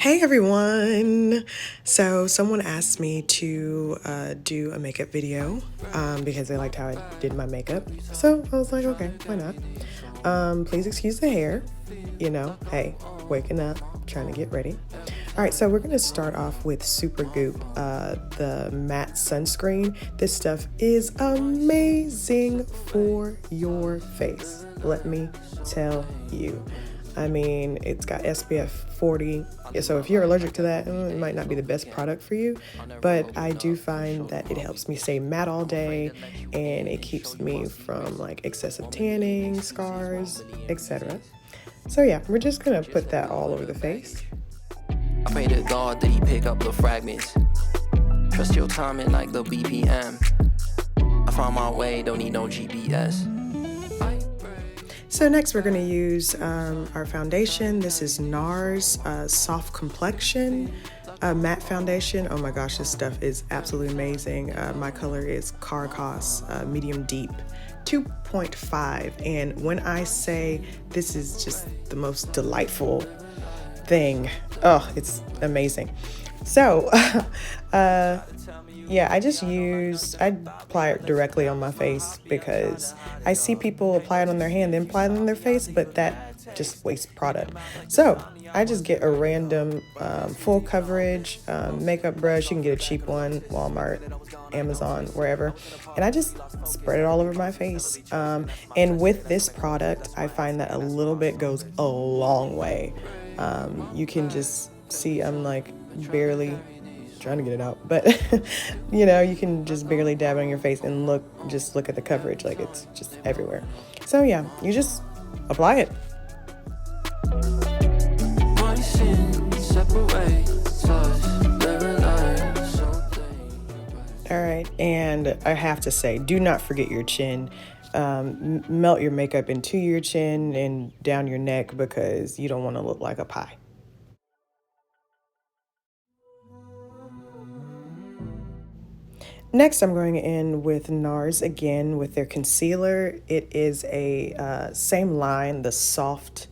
Hey everyone! So someone asked me to do a makeup video because they liked how I did my makeup. So I was like, okay, why not? Please excuse the hair. You know, hey, waking up, trying to get ready. All right, so we're gonna start off with Supergoop, the matte sunscreen. This stuff is amazing for your face. Let me tell you. I mean, it's got SPF 40, so if you're allergic to that, it might not be the best product for you, but I do find that it helps me stay matte all day, and it keeps me from like excessive tanning, scars, etc. So yeah, we're just gonna put that all over the face. I pray to God that he pick up the fragments. Trust your timing like the BPM. I found my way, don't need no GPS. So next we're going to use our foundation. This is NARS Soft Complexion Matte Foundation. Oh my gosh, this stuff is absolutely amazing. My color is Caracas Medium Deep 2.5. And when I say this is just the most delightful thing, oh, it's amazing. So, yeah, I apply it directly on my face because I see people apply it on their hand, then apply it on their face, but that just wastes product. So I just get a random full coverage makeup brush. You can get a cheap one, Walmart, Amazon, wherever. And I just spread it all over my face. And with this product, I find that a little bit goes a long way. You can just see I'm like barely trying to get it out, but you know, you can just barely dab it on your face and look at the coverage, like it's just everywhere. So yeah, you just apply it. All right, and I have to say, do not forget your chin. Melt your makeup into your chin and down your neck because you don't want to look like a pie. Next, I'm going in with NARS again with their concealer. It is a same line, the soft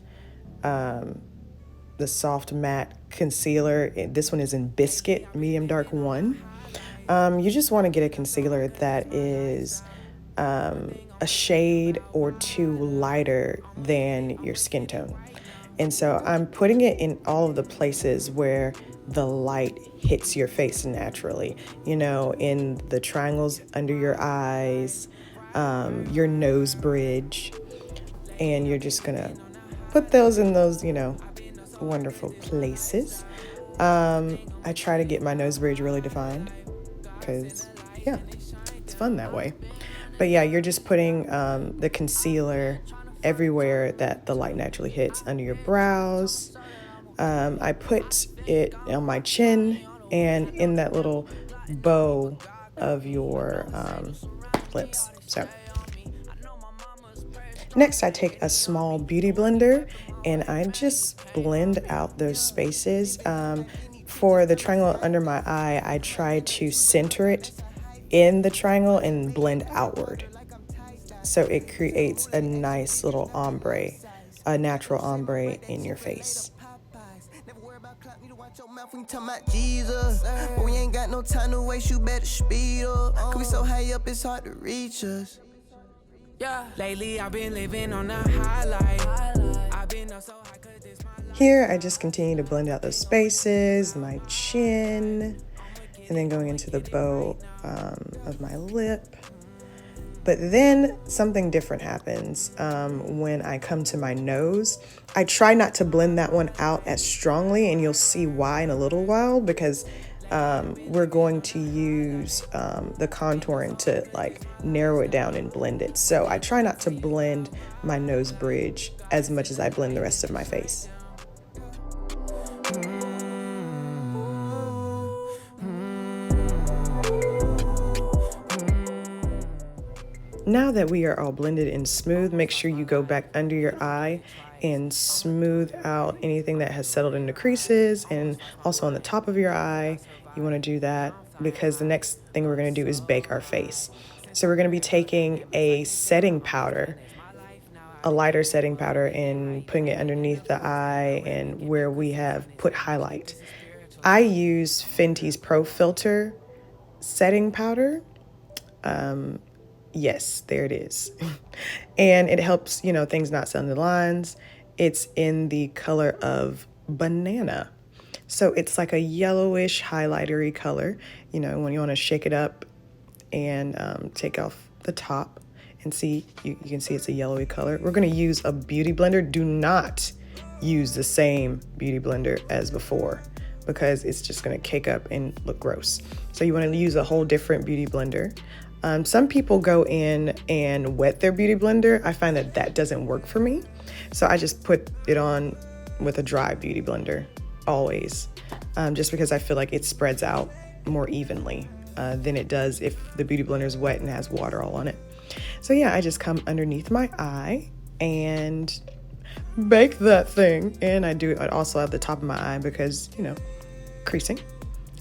matte concealer. This one is in Biscuit, medium dark 1. You just want to get a concealer that is a shade or two lighter than your skin tone. And so I'm putting it in all of the places where the light hits your face naturally, you know, in the triangles under your eyes, your nose bridge, and you're just gonna put those in those, you know, wonderful places. I try to get my nose bridge really defined because, yeah, it's fun that way. But yeah, you're just putting the concealer everywhere that the light naturally hits, under your brows. I put it on my chin and in that little bow of your lips. So next, I take a small beauty blender and I just blend out those spaces. For the triangle under my eye, I try to center it in the triangle and blend outward. So it creates a nice little ombre, a natural ombre in your face. We ain't got no time to waste, you better speed up. Cause we so high up, it's hard to reach us. Yeah, lately I've been living on a highlight. I've been so high. Here, I just continue to blend out those spaces, my chin, and then going into the bow of my lip. But then something different happens when I come to my nose. I try not to blend that one out as strongly, and you'll see why in a little while, because we're going to use the contouring to like narrow it down and blend it. So I try not to blend my nose bridge as much as I blend the rest of my face. Now that we are all blended and smooth, make sure you go back under your eye and smooth out anything that has settled into creases, and also on the top of your eye. You want to do that because the next thing we're going to do is bake our face. So we're going to be taking a setting powder a lighter setting powder and putting it underneath the eye and where we have put highlight. I use Fenty's Pro Filter setting powder. Yes, there it is. And it helps, things not set on the lines. It's in the color of banana. So it's like a yellowish highlightery color, when you want to shake it up and take off the top and see, you can see it's a yellowy color. We're going to use a beauty blender. Do not use the same beauty blender as before because it's just going to cake up and look gross. So you want to use a whole different beauty blender. Some people go in and wet their beauty blender. I find that doesn't work for me. So I just put it on with a dry beauty blender always, just because I feel like it spreads out more evenly than it does if the beauty blender is wet and has water all on it. So yeah, I just come underneath my eye and bake that thing. And I do it also at the top of my eye because, creasing.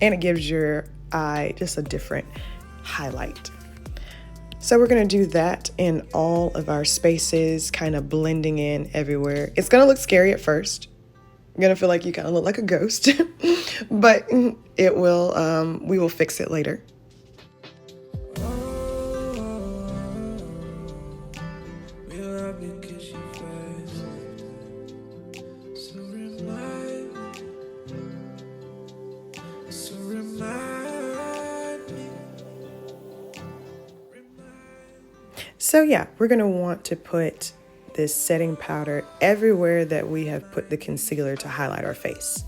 And it gives your eye just a different highlight. So we're going to do that in all of our spaces, kind of blending in everywhere. It's going to look scary at first. You're going to feel like you kind of look like a ghost, but it will, we will fix it later. So yeah, we're going to want to put this setting powder everywhere that we have put the concealer to highlight our face,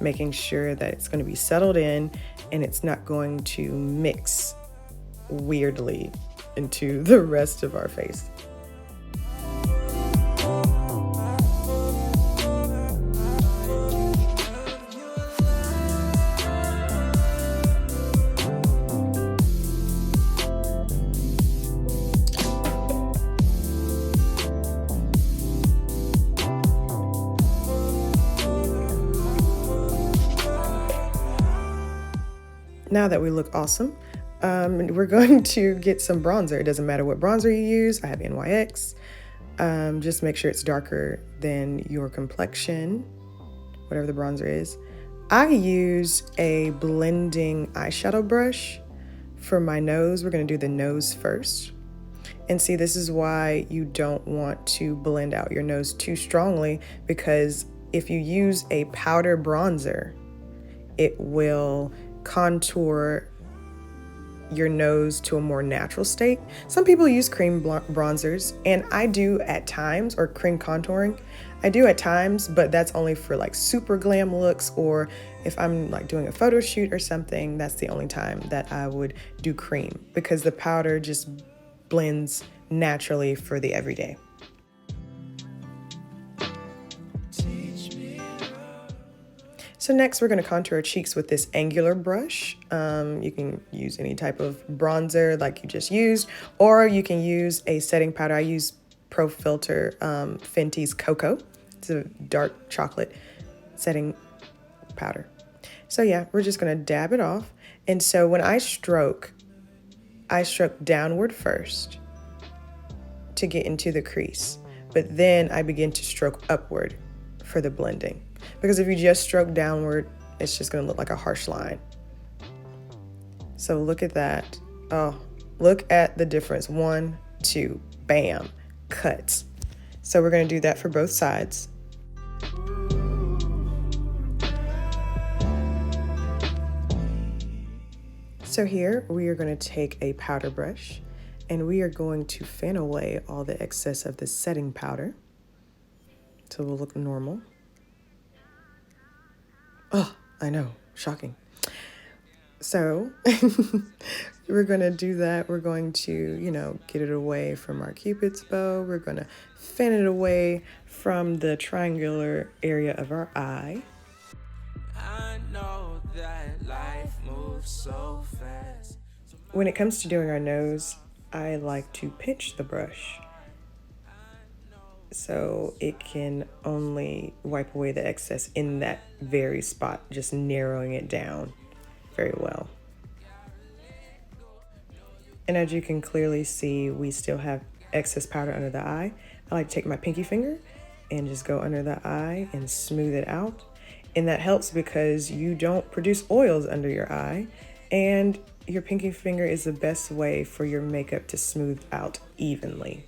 making sure that it's going to be settled in and it's not going to mix weirdly into the rest of our face. Now that we look awesome, we're going to get some bronzer. It doesn't matter what bronzer you use. I have NYX. Just make sure it's darker than your complexion, whatever the bronzer is. I use a blending eyeshadow brush for my nose. We're going to do the nose first. And see, this is why you don't want to blend out your nose too strongly, because if you use a powder bronzer, it will contour your nose to a more natural state. Some people use cream bronzers, and I do at times, or cream contouring. I do at times, but that's only for like super glam looks, or if I'm like doing a photo shoot or something, that's the only time that I would do cream, because the powder just blends naturally for the everyday. So next we're going to contour our cheeks with this angular brush. You can use any type of bronzer like you just used, or you can use a setting powder. I use Pro Filter Fenty's Cocoa. It's a dark chocolate setting powder. So yeah, we're just going to dab it off. And so when I stroke downward first to get into the crease, but then I begin to stroke upward for the blending. Because if you just stroke downward, it's just going to look like a harsh line. So look at that. Oh, look at the difference. 1, 2, bam, cuts. So we're going to do that for both sides. So here we are going to take a powder brush and we are going to fan away all the excess of the setting powder so we'll look normal. Oh, I know, shocking. So we're going to do that. We're going to, get it away from our Cupid's bow. We're going to fan it away from the triangular area of our eye. I know that life moves so fast. When it comes to doing our nose, I like to pinch the brush so it can only wipe away the excess in that very spot, just narrowing it down very well. And as you can clearly see, we still have excess powder under the eye. I like to take my pinky finger and just go under the eye and smooth it out. And that helps because you don't produce oils under your eye, and your pinky finger is the best way for your makeup to smooth out evenly.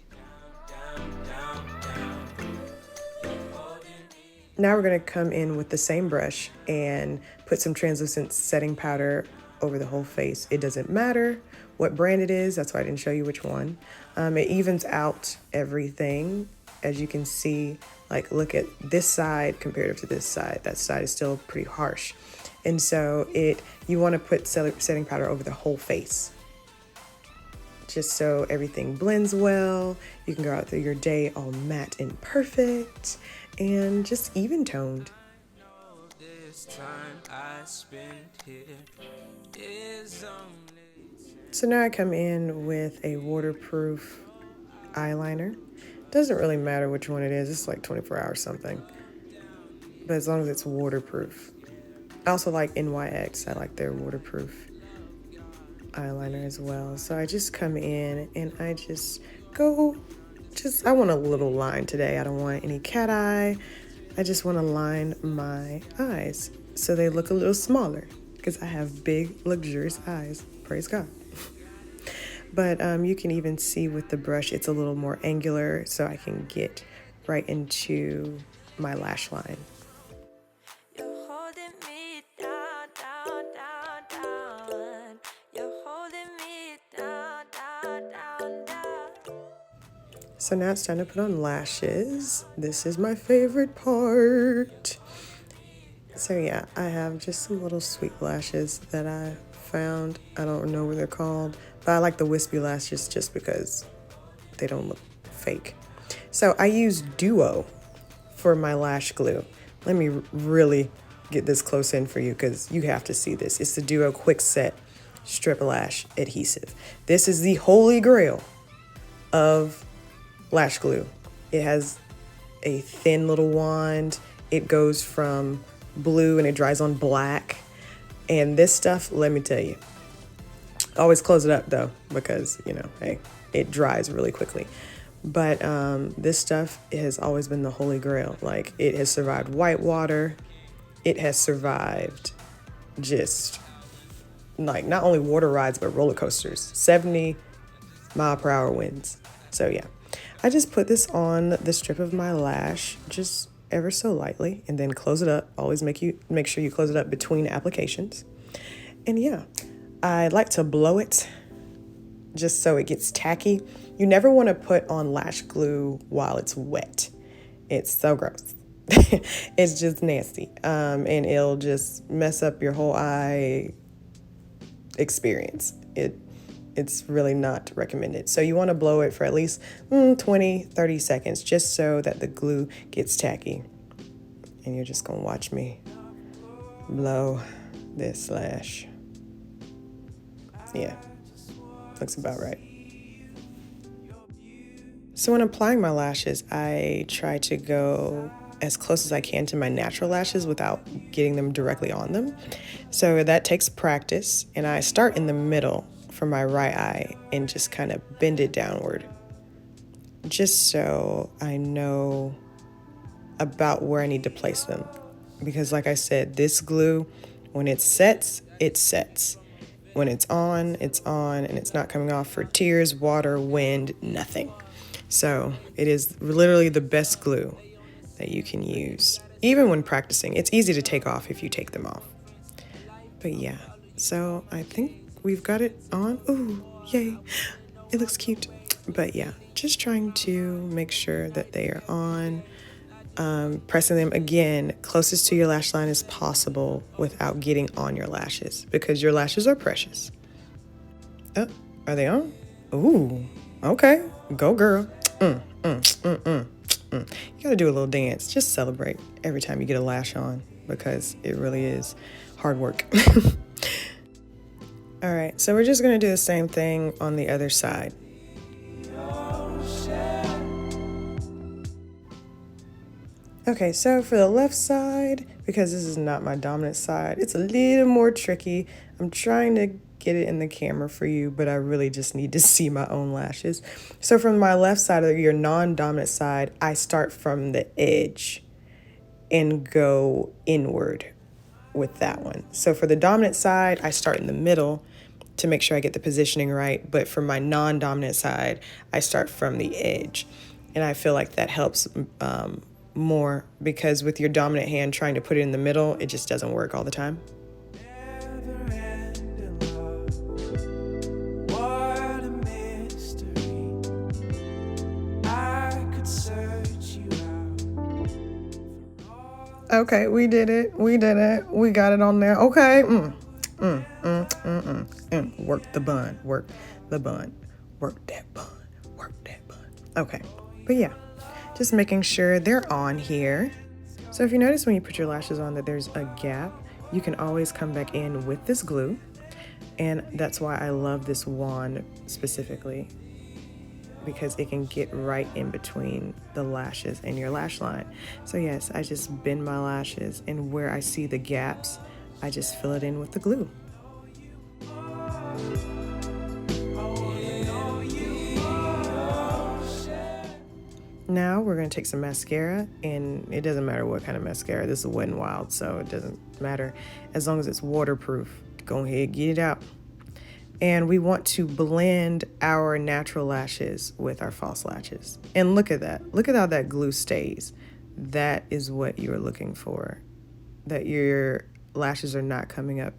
Now we're going to come in with the same brush and put some translucent setting powder over the whole face. It doesn't matter what brand it is, that's why I didn't show you which one. It evens out everything. As you can see, like, look at this side compared to this side. That side is still pretty harsh. And so you want to put setting powder over the whole face, just so everything blends well. You can go out through your day all matte and perfect and just even toned. So now I come in with a waterproof eyeliner. Doesn't really matter which one it is. It's like 24 hours something, but as long as it's waterproof. I also like NYX. I like their waterproof eyeliner as well. So I just come in and I just go, I want a little line today. I don't want any cat eye. I just want to line my eyes so they look a little smaller because I have big, luxurious eyes. Praise God. But you can even see with the brush, it's a little more angular, so I can get right into my lash line. You're holding me down, down, down, down. You're holding me down, down, down, down. So now it's time to put on lashes. This is my favorite part. So yeah, I have just some little sweet lashes that I found. I don't know what they're called, but I like the wispy lashes just because they don't look fake. So I use Duo for my lash glue. Let me really get this close in for you because you have to see this. It's the Duo Quickset Striplash adhesive. This is the holy grail of lash glue. It has a thin little wand. It goes from blue and it dries on black. And this stuff, let me tell you, always close it up though, because, you know, hey, it dries really quickly. But this stuff has always been the holy grail. Like, it has survived white water. It has survived just like not only water rides, but roller coasters, 70-mile-per-hour winds. So yeah, I just put this on the strip of my lash, just ever so lightly, and then close it up. Always make sure you close it up between applications. And yeah, I like to blow it just so it gets tacky. You never want to put on lash glue while it's wet. It's so gross. It's just nasty. And it'll just mess up your whole eye experience. It's really not recommended. So you want to blow it for at least 20-30 seconds just so that the glue gets tacky. And you're just going to watch me blow this lash. Yeah, looks about right. So when applying my lashes, I try to go as close as I can to my natural lashes without getting them directly on them. So that takes practice, and I start in the middle for my right eye and just kind of bend it downward, just so I know about where I need to place them. Because like I said, this glue, when it sets, it sets. When it's on, and it's not coming off for tears, water, wind, nothing. So it is literally the best glue that you can use. Even when practicing, it's easy to take off if you take them off. But yeah, so I think we've got it on. Ooh, yay. It looks cute. But yeah, just trying to make sure that they are on. Pressing them again closest to your lash line as possible without getting on your lashes, because your lashes are precious. Oh, are they on? Ooh, okay. Go girl. You gotta do a little dance. Just celebrate every time you get a lash on, because it really is hard work. All right, so we're just gonna do the same thing on the other side. Okay, so for the left side, because this is not my dominant side, it's a little more tricky. I'm trying to get it in the camera for you, but I really just need to see my own lashes. So from my left side, or your non-dominant side, I start from the edge and go inward with that one. So for the dominant side, I start in the middle to make sure I get the positioning right. But for my non-dominant side, I start from the edge. And I feel like that helps more, because with your dominant hand trying to put it in the middle, it just doesn't work all the time. Okay, we did it. We did it. We got it on there. Okay. Work the bun. Work the bun. Work that bun. Work that bun. Okay. But yeah, just making sure they're on here. So if you notice when you put your lashes on that there's a gap, you can always come back in with this glue. And that's why I love this wand specifically, because it can get right in between the lashes and your lash line. So yes, I just bend my lashes, and where I see the gaps, I just fill it in with the glue. Now we're gonna take some mascara, and it doesn't matter what kind of mascara. This is Wet n Wild, so it doesn't matter. As long as it's waterproof, go ahead, get it out. And we want to blend our natural lashes with our false lashes. And look at that. Look at how that glue stays. That is what you're looking for, that your lashes are not coming up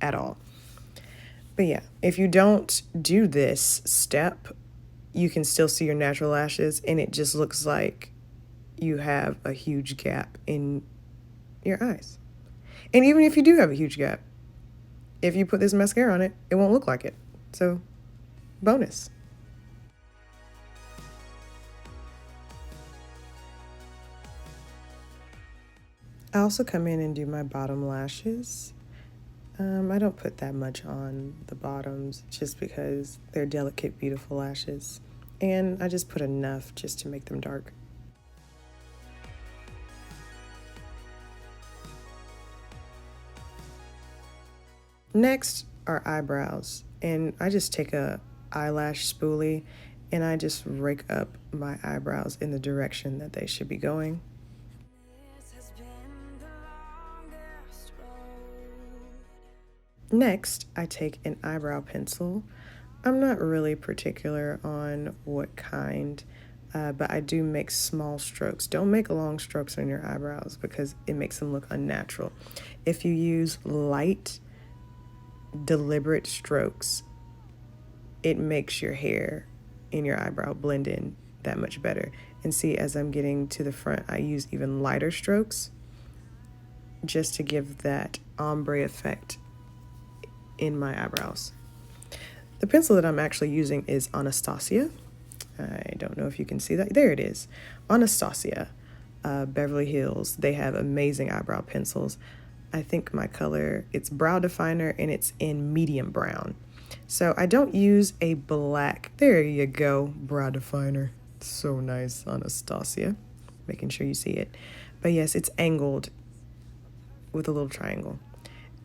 at all. But yeah, if you don't do this step, you can still see your natural lashes, and it just looks like you have a huge gap in your eyes. And even if you do have a huge gap, if you put this mascara on it, it won't look like it. So, bonus. I also come in and do my bottom lashes. I don't put that much on the bottoms just because they're delicate, beautiful lashes. And I just put enough just to make them dark. Next are eyebrows, and I just take a eyelash spoolie and I just rake up my eyebrows in the direction that they should be going. Next, I take an eyebrow pencil. I'm not really particular on what kind, but I do make small strokes. Don't make long strokes on your eyebrows because it makes them look unnatural. If you use light, deliberate strokes, it makes your hair and your eyebrow blend in that much better. And see, as I'm getting to the front, I use even lighter strokes just to give that ombre effect in my eyebrows. The pencil that I'm actually using is Anastasia. I don't know if you can see that. There it is. Anastasia, Beverly Hills. They have amazing eyebrow pencils. I think my color, it's brow definer, and it's in medium brown. So I don't use a black. There you go, brow definer. So nice, Anastasia. Making sure you see it. But yes, it's angled with a little triangle.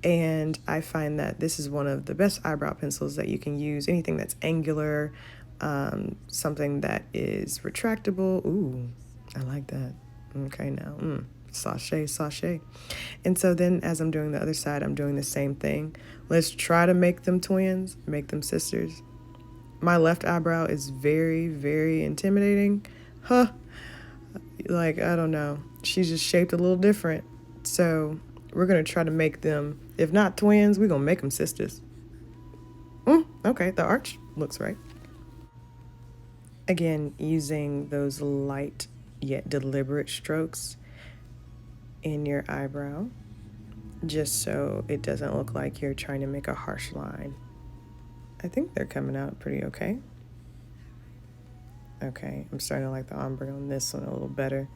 And I find that this is one of the best eyebrow pencils that you can use. Anything that's angular, something that is retractable. Ooh, I like that. Okay, now, sachet. And so then as I'm doing the other side, I'm doing the same thing. Let's try to make them twins, make them sisters. My left eyebrow is very, very intimidating. Like, I don't know. She's just shaped a little different. So we're going to try to make them, if not twins, we're going to make them sisters. Okay, the arch looks right. Again, using those light yet deliberate strokes in your eyebrow, just so it doesn't look like you're trying to make a harsh line. I think they're coming out pretty okay. Okay, I'm starting to like the ombre on this one a little better.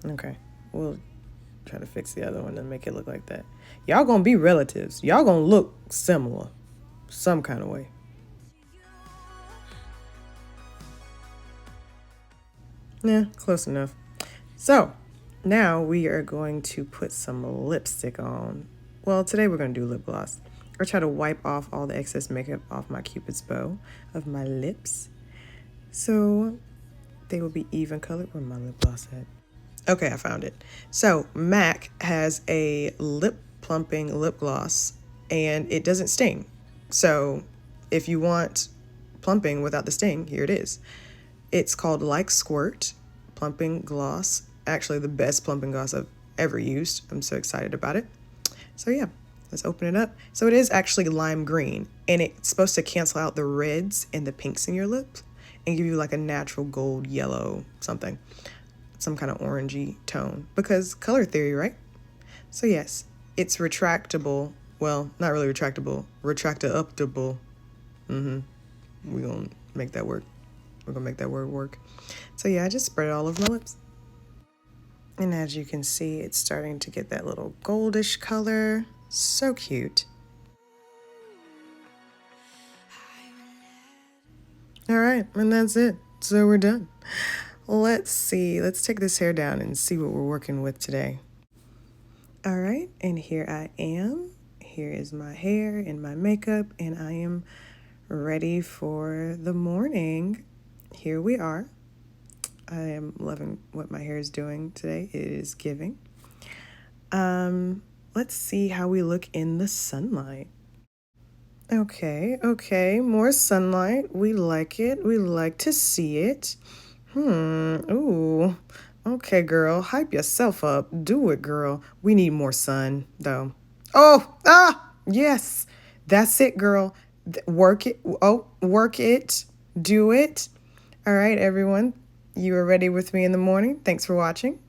Okay, we'll try to fix the other one and make it look like that. Y'all gonna be relatives. Y'all gonna look similar some kind of way. Yeah, close enough. So now we are going to put some lipstick on. well, today we're going to do lip gloss. Or try to wipe off all the excess makeup off my Cupid's bow of my lips. So they will be even colored. Where my lip gloss at? Okay, I found it. So MAC has a lip plumping lip gloss and it doesn't sting. So if you want plumping without the sting, here it is. It's called Like Squirt Plumping Gloss. Actually, the best plumping gloss I've ever used. I'm so excited about it. So yeah, let's open it up. So it is actually lime green, and it's supposed to cancel out the reds and the pinks in your lips and give you like a natural gold, yellow, something. Some kind of orangey tone. Because color theory, right? So yes, it's retractable. Well, not really retractable. Retractable. We're going to make that work. We're going to make that word work. So yeah, I just spread it all over my lips. And as you can see, it's starting to get that little goldish color. So cute. All right, and that's it. So we're done. Let's see. Let's take this hair down and see what we're working with today. All right, and here I am. Here is my hair and my makeup, and I am ready for the morning. Here we are. I am loving what my hair is doing today. It is giving. Let's see how we look in the sunlight. Okay, more sunlight. We like it. We like to see it. Ooh. Okay, girl, hype yourself up. Do it, girl. We need more sun, though. Yes. That's it, girl. Work it. Work it. Do it. All right, everyone. You are ready with me in the morning. Thanks for watching.